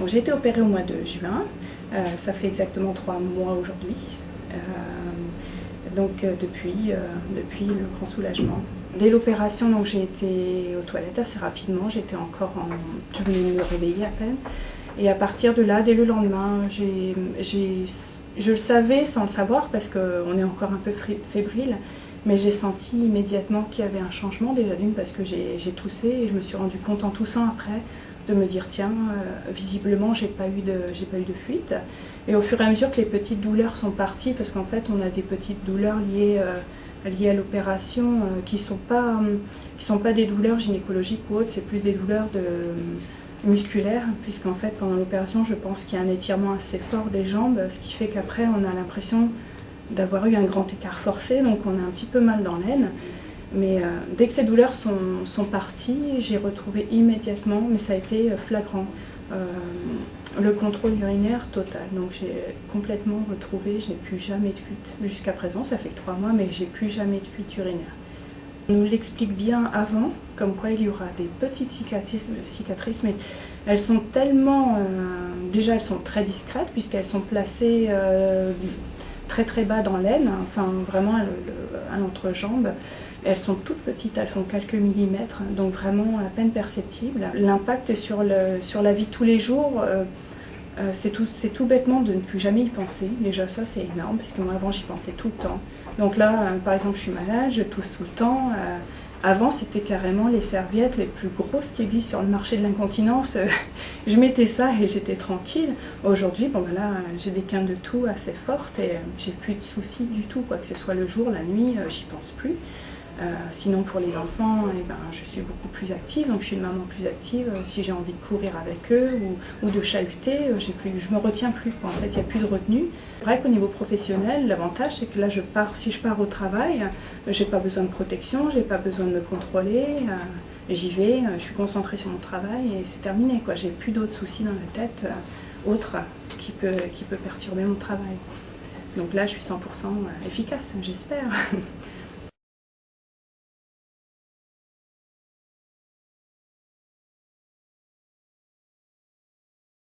J'ai été opérée au mois de juin, ça fait exactement 3 mois aujourd'hui, depuis le grand soulagement. Dès l'opération, j'ai été aux toilettes assez rapidement, je venais de me réveiller à peine. Et à partir de là, dès le lendemain, je le savais sans le savoir parce qu'on est encore un peu fébrile, mais j'ai senti immédiatement qu'il y avait un changement, déjà d'une parce que j'ai toussé et je me suis rendu compte en toussant après de me dire tiens, visiblement j'ai pas eu de fuite. Et au fur et à mesure que les petites douleurs sont parties, parce qu'en fait on a des petites douleurs liées à l'opération qui sont pas des douleurs gynécologiques ou autres, c'est plus des douleurs musculaires, puisqu'en fait pendant l'opération je pense qu'il y a un étirement assez fort des jambes, ce qui fait qu'après on a l'impression d'avoir eu un grand écart forcé, donc on a un petit peu mal dans l'aine. Mais dès que ces douleurs sont parties, j'ai retrouvé immédiatement, mais ça a été flagrant, le contrôle urinaire total. Donc j'ai complètement retrouvé, je n'ai plus jamais de fuite. Jusqu'à présent, ça fait que 3 mois, mais j'ai plus jamais de fuite urinaire. On nous l'explique bien avant, comme quoi il y aura des petites cicatrices, mais elles sont tellement... déjà, elles sont très discrètes, puisqu'elles sont placées très très bas dans l'aine, enfin vraiment à l'entrejambe. Elles sont toutes petites, elles font quelques millimètres, donc vraiment à peine perceptibles. L'impact sur la vie de tous les jours, c'est tout bêtement de ne plus jamais y penser. Déjà ça c'est énorme, parce que moi avant j'y pensais tout le temps. Donc là, par exemple, je suis malade, je tousse tout le temps. Avant, c'était carrément les serviettes les plus grosses qui existent sur le marché de l'incontinence. Je mettais ça et j'étais tranquille. Aujourd'hui, bon, ben là, j'ai des quintes de toux assez fortes et j'ai plus de soucis du tout, quoi que ce soit le jour, la nuit, j'y pense plus. Sinon pour les enfants, je suis beaucoup plus active, donc je suis une maman plus active. Si j'ai envie de courir avec eux ou de chahuter, je me retiens plus, quoi. En fait, il n'y a plus de retenue. C'est vrai qu'au niveau professionnel, l'avantage c'est que là, si je pars au travail, j'ai pas besoin de protection, j'ai pas besoin de me contrôler. J'y vais, je suis concentrée sur mon travail et c'est terminé, quoi. J'ai plus d'autres soucis dans la tête autres qui peut perturber mon travail. Donc là, je suis 100% efficace, j'espère.